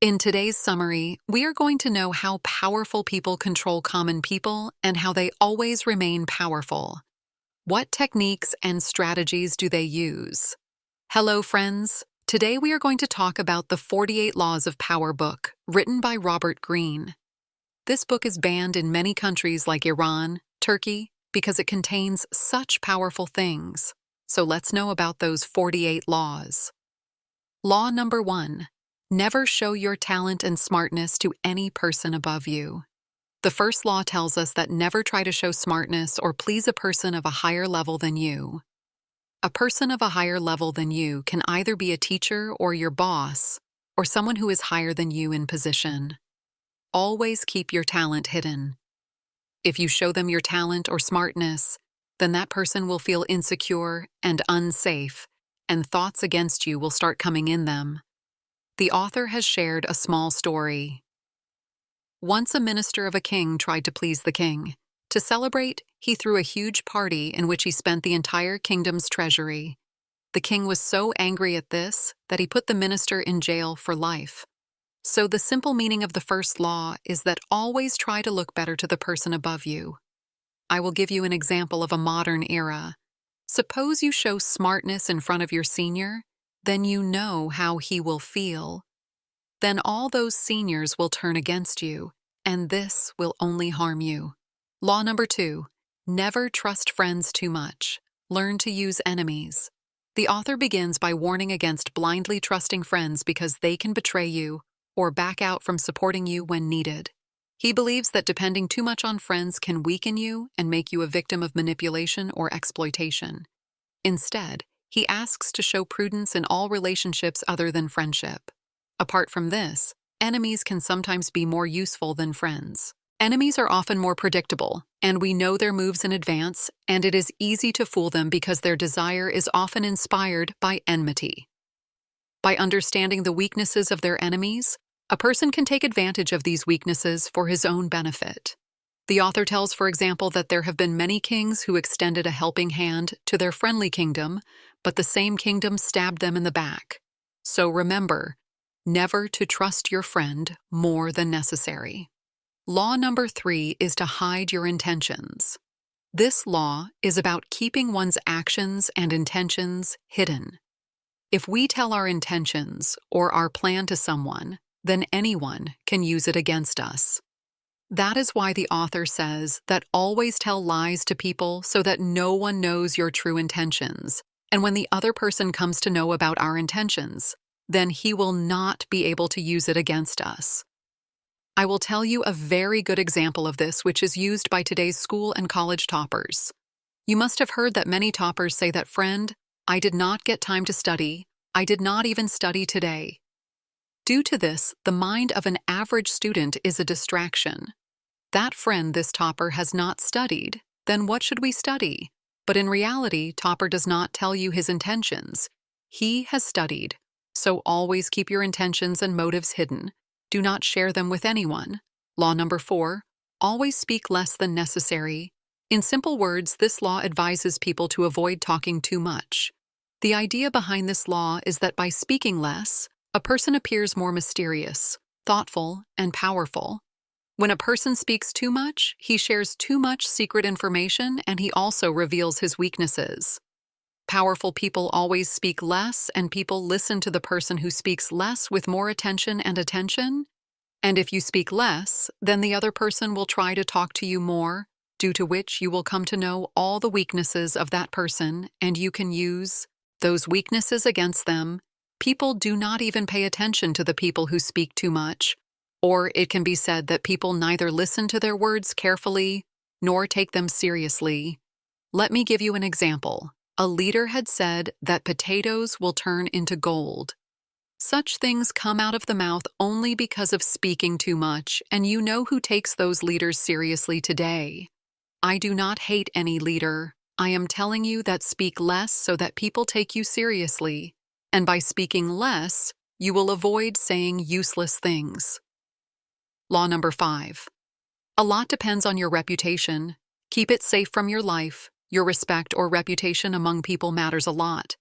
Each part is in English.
In today's summary, we are going to know how powerful people control common people and how they always remain powerful. What techniques and strategies do they use? Hello, friends. Today we are going to talk about the 48 Laws of Power book, written by Robert Greene. This book is banned in many countries like Iran, Turkey, because it contains such powerful things. So let's know about those 48 laws. Law number 1. Never show your talent and smartness to any person above you. The first law tells us that never try to show smartness or please a person of a higher level than you. A person of a higher level than you can either be a teacher or your boss, or someone who is higher than you in position. Always keep your talent hidden. If you show them your talent or smartness, then that person will feel insecure and unsafe, and thoughts against you will start coming in them. The author has shared a small story. Once a minister of a king tried to please the king. To celebrate, he threw a huge party in which he spent the entire kingdom's treasury. The king was so angry at this that he put the minister in jail for life. So the simple meaning of the first law is that always try to look better to the person above you. I will give you an example of a modern era. Suppose you show smartness in front of your senior, then you know how he will feel. Then all those seniors will turn against you, and this will only harm you. Law number 2. Never trust friends too much. Learn to use enemies. The author begins by warning against blindly trusting friends because they can betray you or back out from supporting you when needed. He believes that depending too much on friends can weaken you and make you a victim of manipulation or exploitation. Instead, he asks to show prudence in all relationships other than friendship. Apart from this, enemies can sometimes be more useful than friends. Enemies are often more predictable, and we know their moves in advance, and it is easy to fool them because their desire is often inspired by enmity. By understanding the weaknesses of their enemies, a person can take advantage of these weaknesses for his own benefit. The author tells, for example, that there have been many kings who extended a helping hand to their friendly kingdom, but the same kingdom stabbed them in the back. So remember, never to trust your friend more than necessary. Law number 3 is to hide your intentions. This law is about keeping one's actions and intentions hidden. If we tell our intentions or our plan to someone, then anyone can use it against us. That is why the author says that always tell lies to people so that no one knows your true intentions. And when the other person comes to know about our intentions, then he will not be able to use it against us. I will tell you a very good example of this, which is used by today's school and college toppers. You must have heard that many toppers say that, "Friend, I did not get time to study. I did not even study today." Due to this, the mind of an average student is a distraction. That friend, this topper, has not studied. Then what should we study? But in reality, topper does not tell you his intentions. He has studied. So always keep your intentions and motives hidden. Do not share them with anyone. Law number 4. Always speak less than necessary. In simple words, this law advises people to avoid talking too much. The idea behind this law is that by speaking less, a person appears more mysterious, thoughtful, and powerful. When a person speaks too much, he shares too much secret information and he also reveals his weaknesses. Powerful people always speak less, and people listen to the person who speaks less with more attention and attention. And if you speak less, then the other person will try to talk to you more, due to which you will come to know all the weaknesses of that person, and you can use those weaknesses against them. People do not even pay attention to the people who speak too much, or it can be said that people neither listen to their words carefully nor take them seriously. Let me give you an example. A leader had said that potatoes will turn into gold. Such things come out of the mouth only because of speaking too much, and you know who takes those leaders seriously today. I do not hate any leader. I am telling you that speak less so that people take you seriously. And by speaking less, you will avoid saying useless things. Law number 5. A lot depends on your reputation. Keep it safe from your life. Your respect or reputation among people matters a lot.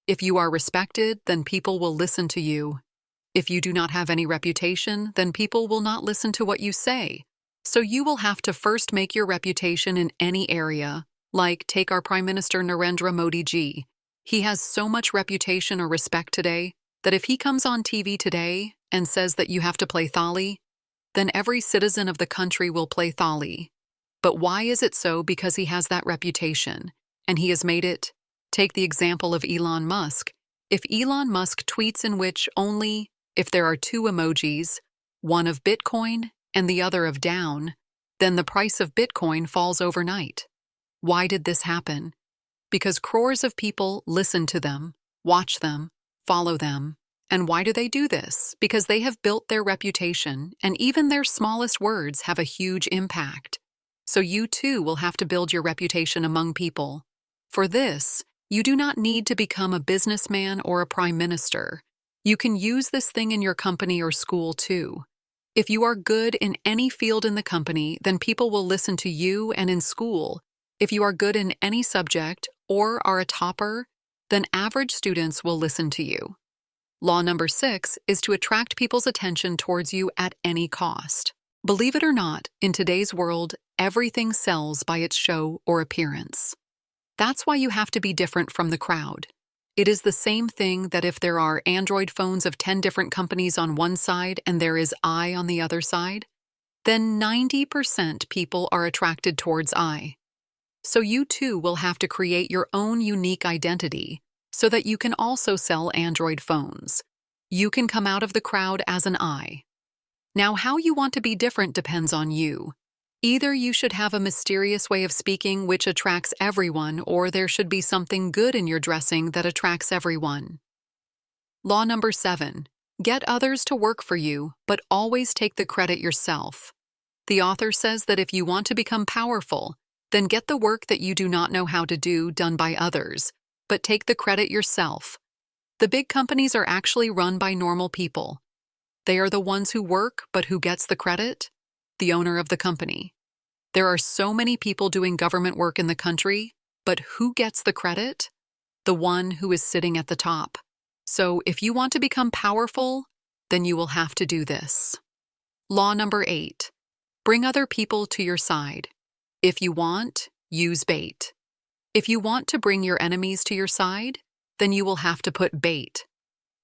If you are respected, then people will listen to you. If you do not have any reputation, then people will not listen to what you say. So you will have to first make your reputation in any area, like take our Prime Minister Narendra Modi ji. He has so much reputation or respect today that if he comes on TV today and says that you have to play Thali, then every citizen of the country will play Thali. But why is it so? Because he has that reputation, and he has made it. Take the example of Elon Musk. If Elon Musk tweets in which only if there are two emojis, one of Bitcoin and the other of down, then the price of Bitcoin falls overnight. Why did this happen? Because crores of people listen to them, watch them, follow them. And why do they do this? Because they have built their reputation, and even their smallest words have a huge impact. So you too will have to build your reputation among people. For this, you do not need to become a businessman or a prime minister. You can use this thing in your company or school too. If you are good in any field in the company, then people will listen to you, and in school, if you are good in any subject or are a topper, then average students will listen to you. Law number 6 is to attract people's attention towards you at any cost. Believe it or not, in today's world, everything sells by its show or appearance. That's why you have to be different from the crowd. It is the same thing that if there are Android phones of 10 different companies on one side and there is I on the other side, then 90% people are attracted towards I. So you too will have to create your own unique identity so that you can also sell Android phones. You can come out of the crowd as an I. Now, how you want to be different depends on you. Either you should have a mysterious way of speaking which attracts everyone, or there should be something good in your dressing that attracts everyone. Law number 7. Get others to work for you, but always take the credit yourself. The author says that if you want to become powerful, then get the work that you do not know how to do done by others, but take the credit yourself. The big companies are actually run by normal people. They are the ones who work, but who gets the credit? The owner of the company. There are so many people doing government work in the country, but who gets the credit? The one who is sitting at the top. So if you want to become powerful, then you will have to do this. Law number 8. Bring other people to your side. If you want, use bait. If you want to bring your enemies to your side, then you will have to put bait.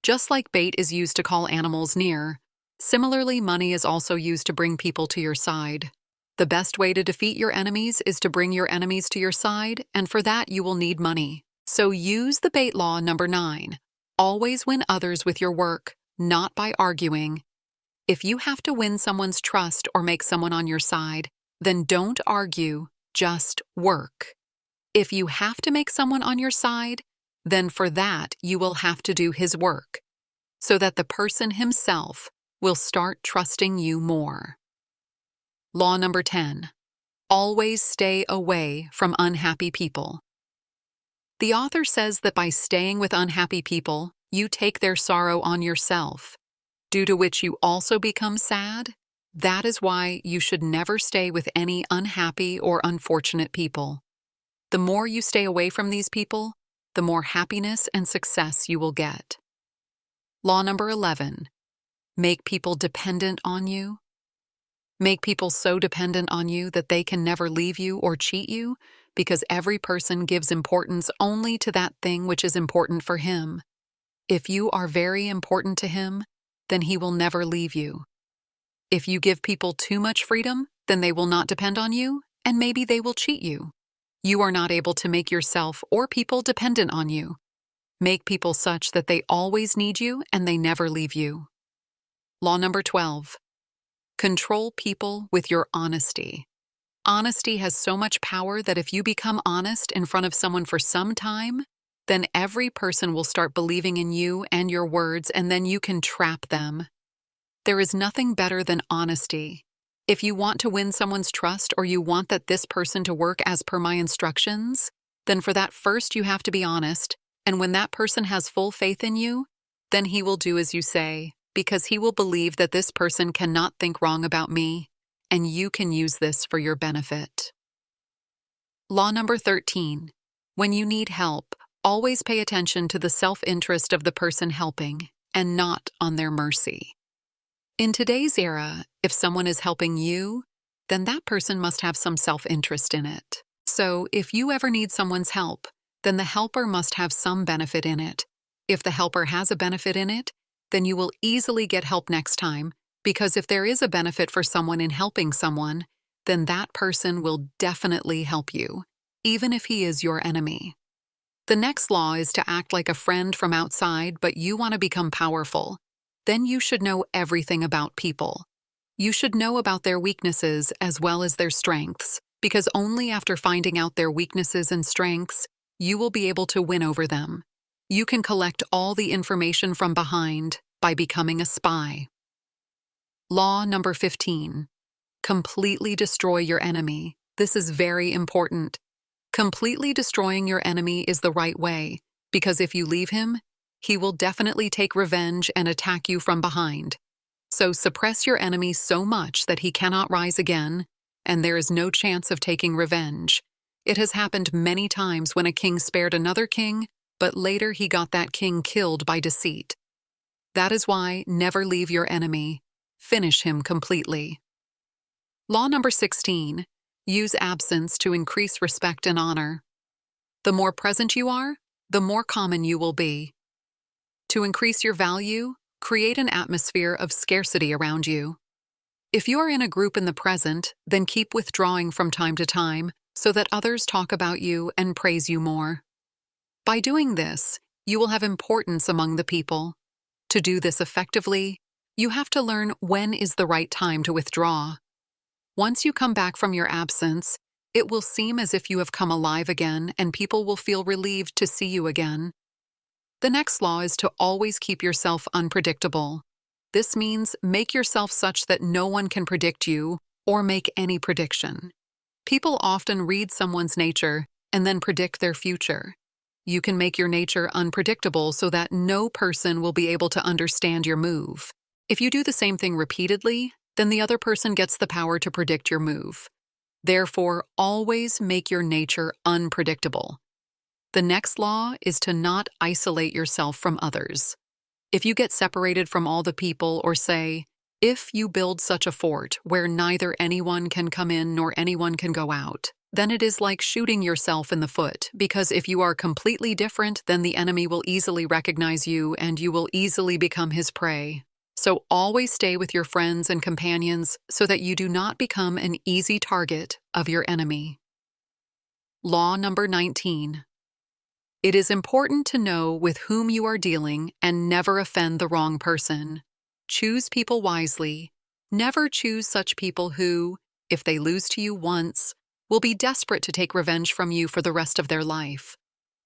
Just like bait is used to call animals near, similarly money is also used to bring people to your side. The best way to defeat your enemies is to bring your enemies to your side, and for that you will need money. So use the bait law number 9. Always win others with your work, not by arguing. If you have to win someone's trust or make someone on your side, then don't argue, just work. If you have to make someone on your side, then for that you will have to do his work, so that the person himself will start trusting you more. Law number 10. Always stay away from unhappy people. The author says that by staying with unhappy people, you take their sorrow on yourself, due to which you also become sad. That is why you should never stay with any unhappy or unfortunate people. The more you stay away from these people, the more happiness and success you will get. Law number 11. Make people dependent on you. Make people so dependent on you that they can never leave you or cheat you, because every person gives importance only to that thing which is important for him. If you are very important to him, then he will never leave you. If you give people too much freedom, then they will not depend on you, and maybe they will cheat you. You are not able to make yourself or people dependent on you. Make people such that they always need you and they never leave you. Law number 12. Control people with your honesty. Honesty has so much power that if you become honest in front of someone for some time, then every person will start believing in you and your words, and then you can trap them. There is nothing better than honesty. If you want to win someone's trust, or you want that this person to work as per my instructions, then for that first you have to be honest, and when that person has full faith in you, then he will do as you say, because he will believe that this person cannot think wrong about me, and you can use this for your benefit. Law number 13. When you need help, always pay attention to the self-interest of the person helping, and not on their mercy. In today's era, if someone is helping you, then that person must have some self-interest in it. So if you ever need someone's help, then the helper must have some benefit in it. If the helper has a benefit in it, then you will easily get help next time, because if there is a benefit for someone in helping someone, then that person will definitely help you, even if he is your enemy. The next law is to act like a friend from outside, but you want to become powerful. Then you should know everything about people. You should know about their weaknesses as well as their strengths, because only after finding out their weaknesses and strengths, you will be able to win over them. You can collect all the information from behind by becoming a spy. Law number 15. Completely destroy your enemy. This is very important. Completely destroying your enemy is the right way, because if you leave him, he will definitely take revenge and attack you from behind. So suppress your enemy so much that he cannot rise again, and there is no chance of taking revenge. It has happened many times when a king spared another king, but later he got that king killed by deceit. That is why never leave your enemy. Finish him completely. Law number 16. Use absence to increase respect and honor. The more present you are, the more common you will be. To increase your value, create an atmosphere of scarcity around you. If you are in a group in the present, then keep withdrawing from time to time so that others talk about you and praise you more. By doing this, you will have importance among the people. To do this effectively, you have to learn when is the right time to withdraw. Once you come back from your absence, it will seem as if you have come alive again and people will feel relieved to see you again. The next law is to always keep yourself unpredictable. This means make yourself such that no one can predict you or make any prediction. People often read someone's nature and then predict their future. You can make your nature unpredictable so that no person will be able to understand your move. If you do the same thing repeatedly, then the other person gets the power to predict your move. Therefore, always make your nature unpredictable. The next law is to not isolate yourself from others. If you get separated from all the people, or say, if you build such a fort where neither anyone can come in nor anyone can go out, then it is like shooting yourself in the foot, because if you are completely different, then the enemy will easily recognize you and you will easily become his prey. So always stay with your friends and companions so that you do not become an easy target of your enemy. Law number 19. It is important to know with whom you are dealing and never offend the wrong person. Choose people wisely. Never choose such people who, if they lose to you once, will be desperate to take revenge from you for the rest of their life.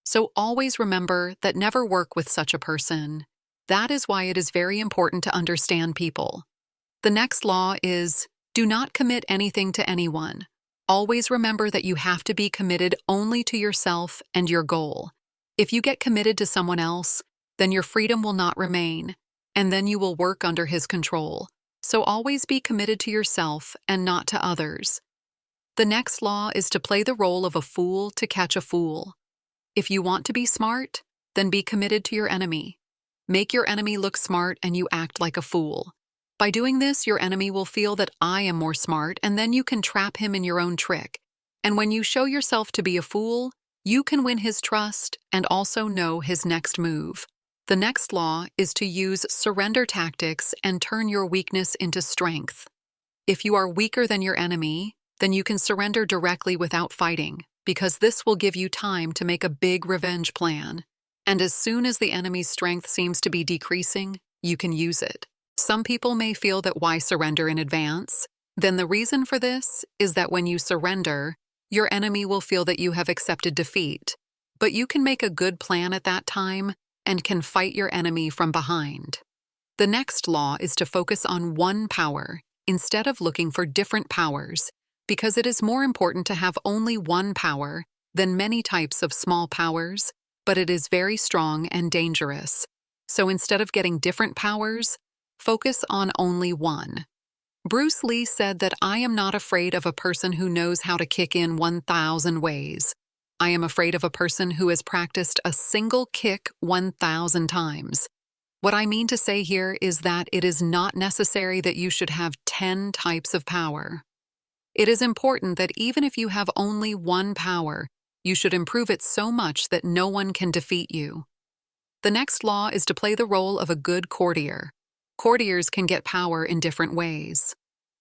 So always remember that never work with such a person. That is why it is very important to understand people. The next law is, do not commit anything to anyone. Always remember that you have to be committed only to yourself and your goal. If you get committed to someone else, then your freedom will not remain, and then you will work under his control. So always be committed to yourself and not to others. The next law is to play the role of a fool to catch a fool. If you want to be smart, then be committed to your enemy. Make your enemy look smart and you act like a fool. By doing this, your enemy will feel that I am more smart, and then you can trap him in your own trick. And when you show yourself to be a fool, you can win his trust and also know his next move. The next law is to use surrender tactics and turn your weakness into strength. If you are weaker than your enemy, then you can surrender directly without fighting, because this will give you time to make a big revenge plan. And as soon as the enemy's strength seems to be decreasing, you can use it. Some people may feel that why surrender in advance? Then the reason for this is that when you surrender, your enemy will feel that you have accepted defeat. But you can make a good plan at that time and can fight your enemy from behind. The next law is to focus on one power instead of looking for different powers, because it is more important to have only one power than many types of small powers, but it is very strong and dangerous. So instead of getting different powers, focus on only one. Bruce Lee said that I am not afraid of a person who knows how to kick in 1,000 ways. I am afraid of a person who has practiced a single kick 1,000 times. What I mean to say here is that it is not necessary that you should have 10 types of power. It is important that even if you have only one power, you should improve it so much that no one can defeat you. The next law is to play the role of a good courtier. Courtiers can get power in different ways.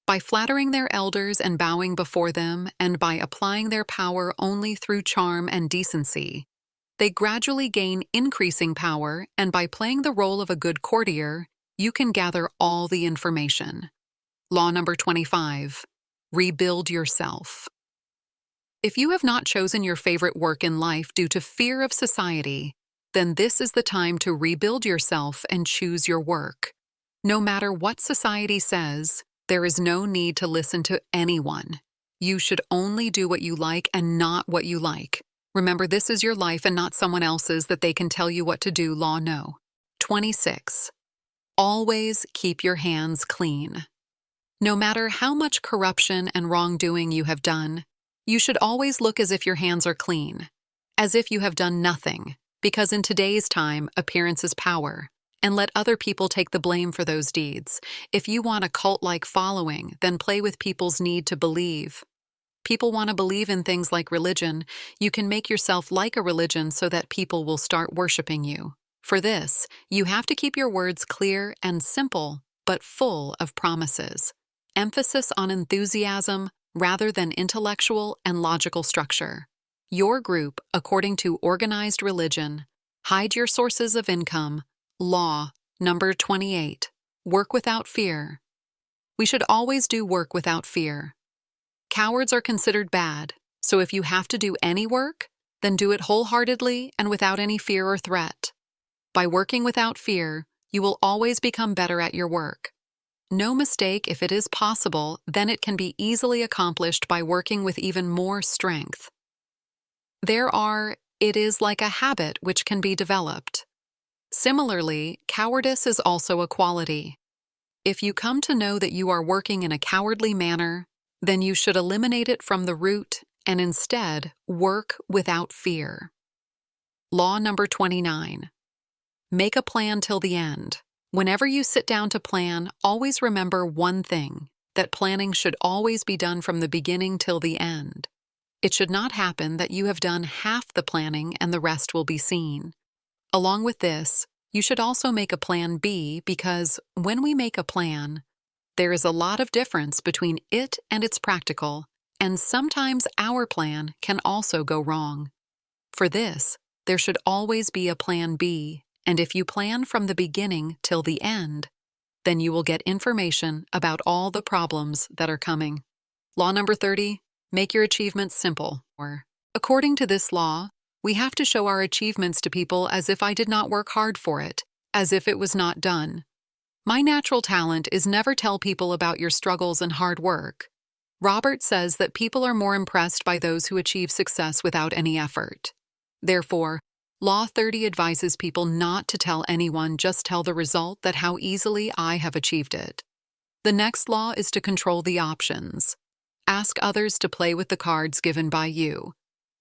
By flattering their elders and bowing before them, and by applying their power only through charm and decency, they gradually gain increasing power, and by playing the role of a good courtier, you can gather all the information. Law number 25. Rebuild yourself. If you have not chosen your favorite work in life due to fear of society, then this is the time to rebuild yourself and choose your work. No matter what society says, there is no need to listen to anyone. You should only do what you like and not what you like. Remember, this is your life and not someone else's that they can tell you what to do. Law no. 26. Always keep your hands clean. No matter how much corruption and wrongdoing you have done, you should always look as if your hands are clean, as if you have done nothing, because in today's time, appearance is power, and let other people take the blame for those deeds. If you want a cult-like following, then play with people's need to believe. People want to believe in things like religion. You can make yourself like a religion so that people will start worshiping you. For this, you have to keep your words clear and simple, but full of promises. Emphasis on enthusiasm rather than intellectual and logical structure. Your group, according to organized religion, hide your sources of income. Law number 28. Work without fear. We should always do work without fear. Cowards are considered bad, so if you have to do any work, then do it wholeheartedly and without any fear or threat. By working without fear, you will always become better at your work. No mistake, if it is possible, then it can be easily accomplished by working with even more strength. It is like a habit which can be developed. Similarly, cowardice is also a quality. If you come to know that you are working in a cowardly manner, then you should eliminate it from the root and instead work without fear. Law number 29. Make a plan till the end. Whenever you sit down to plan, always remember one thing, that planning should always be done from the beginning till the end. It should not happen that you have done half the planning and the rest will be seen. Along with this, you should also make a plan B, because when we make a plan, there is a lot of difference between it and its practical, and sometimes our plan can also go wrong. For this, there should always be a plan B, and if you plan from the beginning till the end, then you will get information about all the problems that are coming. Law number 30, make your achievements simple. According to this law, we have to show our achievements to people as if I did not work hard for it, as if it was not done. My natural talent is never tell people about your struggles and hard work. Robert says that people are more impressed by those who achieve success without any effort. Therefore, Law 30 advises people not to tell anyone, just tell the result, that how easily I have achieved it. The next law is to control the options. Ask others to play with the cards given by you.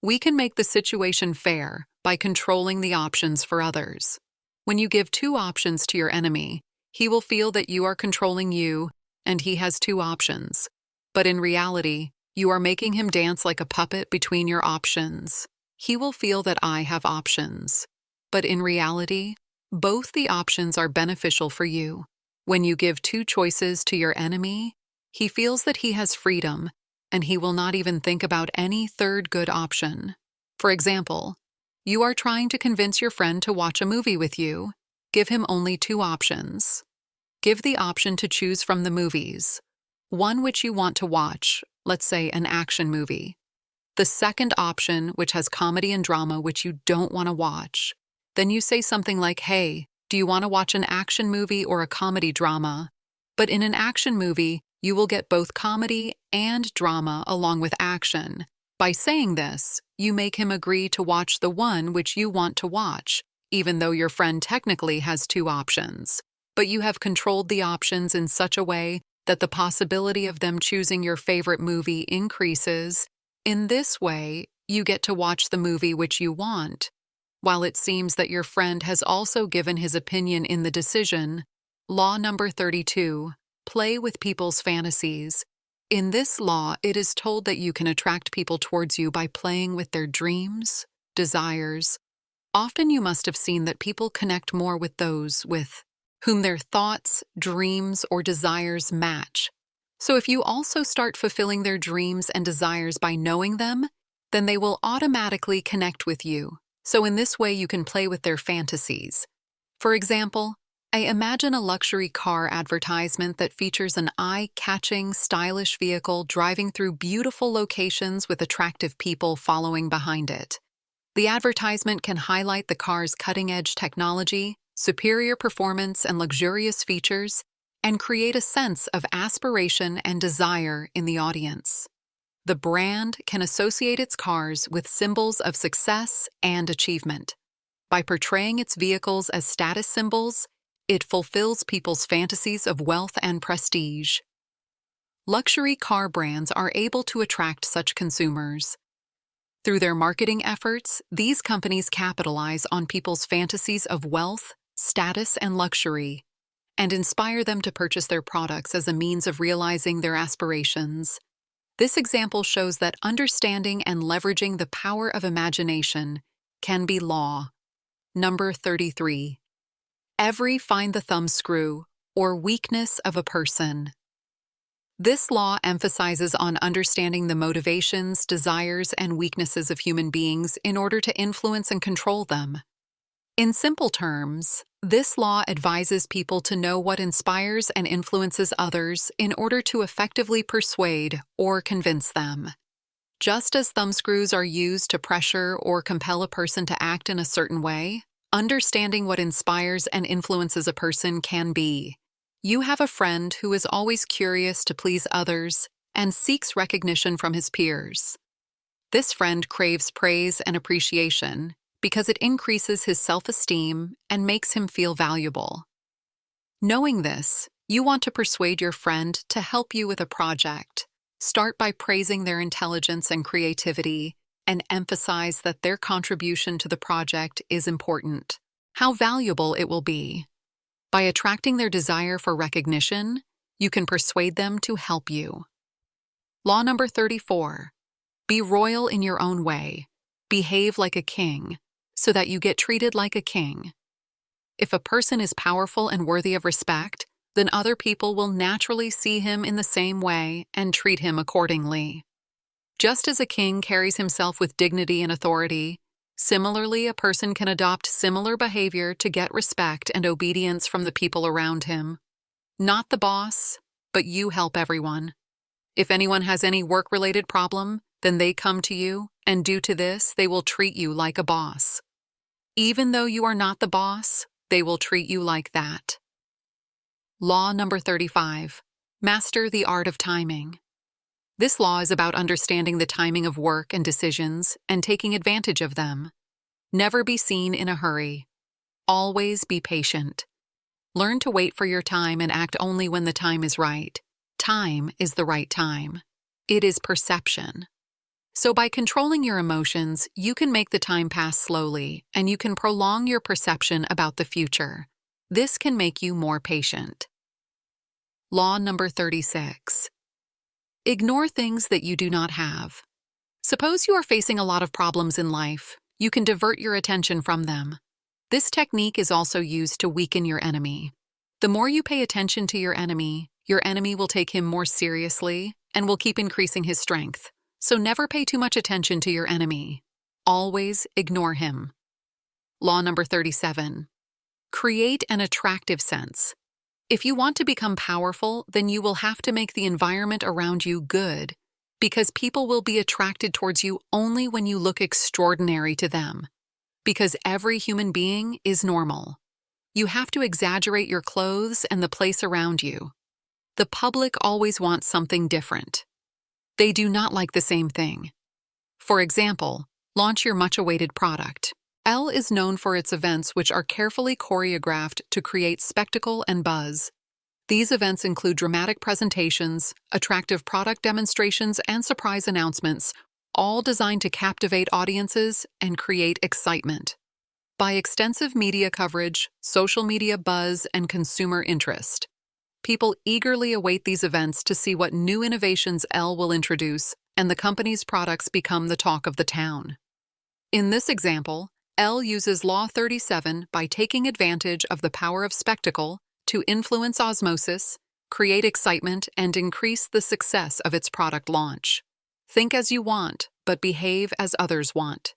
We can make the situation fair by controlling the options for others. When you give 2 options to your enemy, he will feel that you are controlling you and he has 2 options. But in reality, you are making him dance like a puppet between your options. He will feel that I have options. But in reality, both the options are beneficial for you. When you give 2 choices to your enemy, he feels that he has freedom, and he will not even think about any third good option. For example, you are trying to convince your friend to watch a movie with you. Give him only 2 options. Give the option to choose from the movies. One which you want to watch, let's say an action movie. The second option, which has comedy and drama, which you don't want to watch. Then you say something like, hey, do you want to watch an action movie or a comedy drama? But in an action movie, you will get both comedy and drama along with action. By saying this, you make him agree to watch the one which you want to watch, even though your friend technically has 2 options. But you have controlled the options in such a way that the possibility of them choosing your favorite movie increases. In this way, you get to watch the movie which you want. while it seems that your friend has also given his opinion in the decision. Law number 32. Play with people's fantasies. In this law, it is told that you can attract people towards you by playing with their dreams, desires. Often you must have seen that people connect more with those with whom their thoughts, dreams, or desires match. So if you also start fulfilling their dreams and desires by knowing them, then they will automatically connect with you. So in this way, you can play with their fantasies. For example, I imagine a luxury car advertisement that features an eye-catching, stylish vehicle driving through beautiful locations with attractive people following behind it. The advertisement can highlight the car's cutting-edge technology, superior performance, and luxurious features, and create a sense of aspiration and desire in the audience. The brand can associate its cars with symbols of success and achievement. By portraying its vehicles as status symbols, it fulfills people's fantasies of wealth and prestige. Luxury car brands are able to attract such consumers. Through their marketing efforts, these companies capitalize on people's fantasies of wealth, status, and luxury, and inspire them to purchase their products as a means of realizing their aspirations. This example shows that understanding and leveraging the power of imagination can be law. Number 33. Find the thumbscrew, or weakness of a person. This law emphasizes on understanding the motivations, desires, and weaknesses of human beings in order to influence and control them. In simple terms, this law advises people to know what inspires and influences others in order to effectively persuade or convince them. Just as thumbscrews are used to pressure or compel a person to act in a certain way, understanding what inspires and influences a person can be. You have a friend who is always curious to please others and seeks recognition from his peers. This friend craves praise and appreciation because it increases his self-esteem and makes him feel valuable. Knowing this, you want to persuade your friend to help you with a project. Start by praising their intelligence and creativity, and emphasize that their contribution to the project is important, how valuable it will be. By attracting their desire for recognition, you can persuade them to help you. Law number 34. Be royal in your own way. Behave like a king, so that you get treated like a king. If a person is powerful and worthy of respect, then other people will naturally see him in the same way and treat him accordingly. Just as a king carries himself with dignity and authority, similarly, a person can adopt similar behavior to get respect and obedience from the people around him. Not the boss, but you help everyone. If anyone has any work-related problem, then they come to you, and due to this, they will treat you like a boss. Even though you are not the boss, they will treat you like that. Law number 35. Master the art of timing. This law is about understanding the timing of work and decisions and taking advantage of them. Never be seen in a hurry. Always be patient. Learn to wait for your time and act only when the time is right. Time is the right time. It is perception. So by controlling your emotions, you can make the time pass slowly, and you can prolong your perception about the future. This can make you more patient. Law number 36. Ignore things that you do not have. Suppose you are facing a lot of problems in life. You can divert your attention from them. This technique is also used to weaken your enemy. The more you pay attention to your enemy will take him more seriously and will keep increasing his strength. So never pay too much attention to your enemy. Always ignore him. Law number 37. Create an attractive sense. If you want to become powerful, then you will have to make the environment around you good, because people will be attracted towards you only when you look extraordinary to them. Because every human being is normal. You have to exaggerate your clothes and the place around you. The public always wants something different. They do not like the same thing. For example, launch your much-awaited product. Elle is known for its events, which are carefully choreographed to create spectacle and buzz. These events include dramatic presentations, attractive product demonstrations, and surprise announcements, all designed to captivate audiences and create excitement. By extensive media coverage, social media buzz, and consumer interest. People eagerly await these events to see what new innovations Elle will introduce, and the company's products become the talk of the town. In this example, Elle uses Law 37 by taking advantage of the power of spectacle to influence osmosis, create excitement, and increase the success of its product launch. Think as you want, but behave as others want.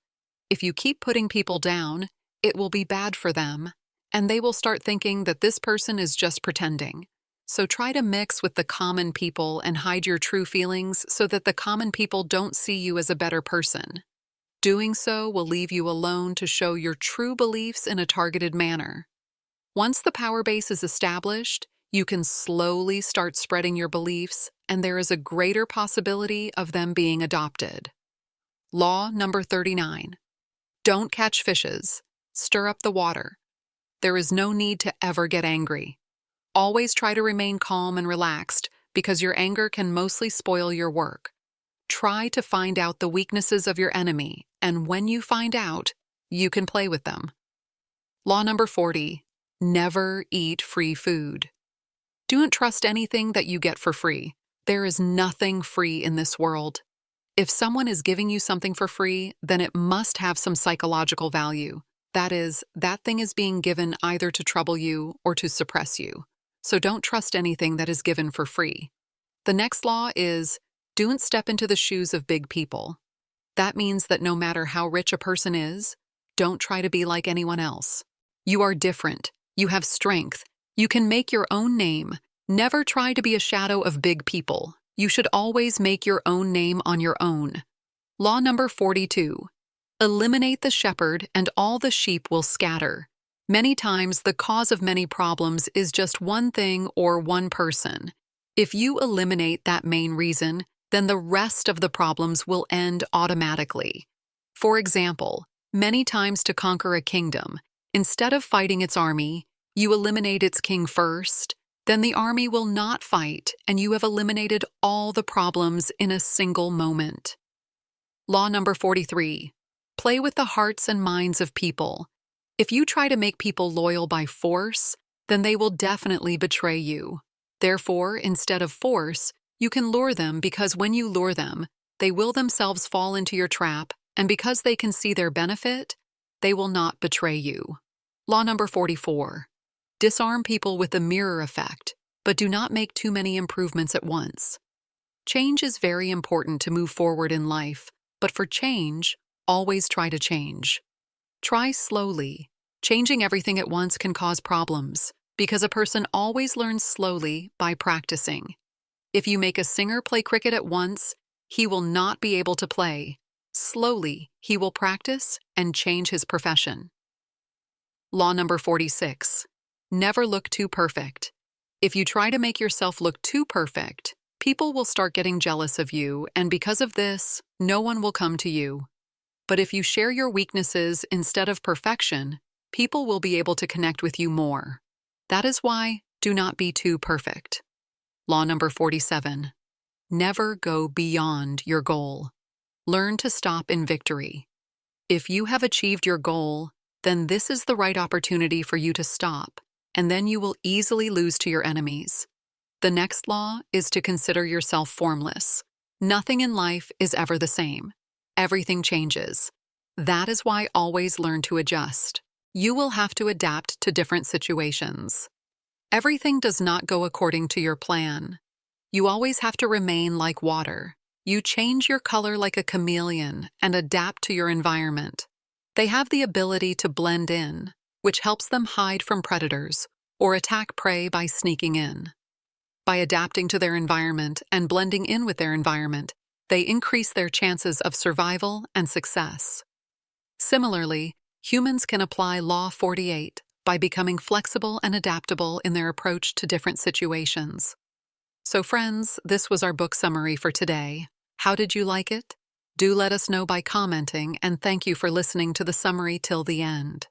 If you keep putting people down, it will be bad for them, and they will start thinking that this person is just pretending. So try to mix with the common people and hide your true feelings so that the common people don't see you as a better person. Doing so will leave you alone to show your true beliefs in a targeted manner. Once the power base is established, you can slowly start spreading your beliefs, and there is a greater possibility of them being adopted. Law number 39. Don't catch fishes. Stir up the water. There is no need to ever get angry. Always try to remain calm and relaxed because your anger can mostly spoil your work. Try to find out the weaknesses of your enemy, and when you find out, you can play with them. Law number 40. Never eat free food. Don't trust anything that you get for free. There is nothing free in this world. If someone is giving you something for free, then it must have some psychological value. That is, that thing is being given either to trouble you or to suppress you. So don't trust anything that is given for free. The next law is, don't step into the shoes of big people. That means that no matter how rich a person is, don't try to be like anyone else. You are different. You have strength. You can make your own name. Never try to be a shadow of big people. You should always make your own name on your own. Law number 42. Eliminate the shepherd and all the sheep will scatter. Many times the cause of many problems is just one thing or one person. If you eliminate that main reason, then the rest of the problems will end automatically. For example, many times to conquer a kingdom, instead of fighting its army, you eliminate its king first, then the army will not fight, and you have eliminated all the problems in a single moment. Law number 43. Play with the hearts and minds of people. If you try to make people loyal by force, then they will definitely betray you. Therefore, instead of force, you can lure them because when you lure them, they will themselves fall into your trap, and because they can see their benefit, they will not betray you. Law number 44. Disarm people with the mirror effect, but do not make too many improvements at once. Change is very important to move forward in life, but for change, always try to change. Try slowly. Changing everything at once can cause problems, because a person always learns slowly by practicing. If you make a singer play cricket at once, he will not be able to play. Slowly, he will practice and change his profession. Law number 46. Never look too perfect. If you try to make yourself look too perfect, people will start getting jealous of you, and because of this, no one will come to you. But if you share your weaknesses instead of perfection, people will be able to connect with you more. That is why do not be too perfect. Law number 47. Never go beyond your goal. Learn to stop in victory. If you have achieved your goal, then this is the right opportunity for you to stop, and then you will easily lose to your enemies. The next law is to consider yourself formless. Nothing in life is ever the same. Everything changes. That is why always learn to adjust. You will have to adapt to different situations. Everything does not go according to your plan. You always have to remain like water. You change your color like a chameleon and adapt to your environment. They have the ability to blend in, which helps them hide from predators or attack prey by sneaking in. By adapting to their environment and blending in with their environment, they increase their chances of survival and success. Similarly, humans can apply Law 48 by becoming flexible and adaptable in their approach to different situations. So friends, this was our book summary for today. How did you like it? Do let us know by commenting, and thank you for listening to the summary till the end.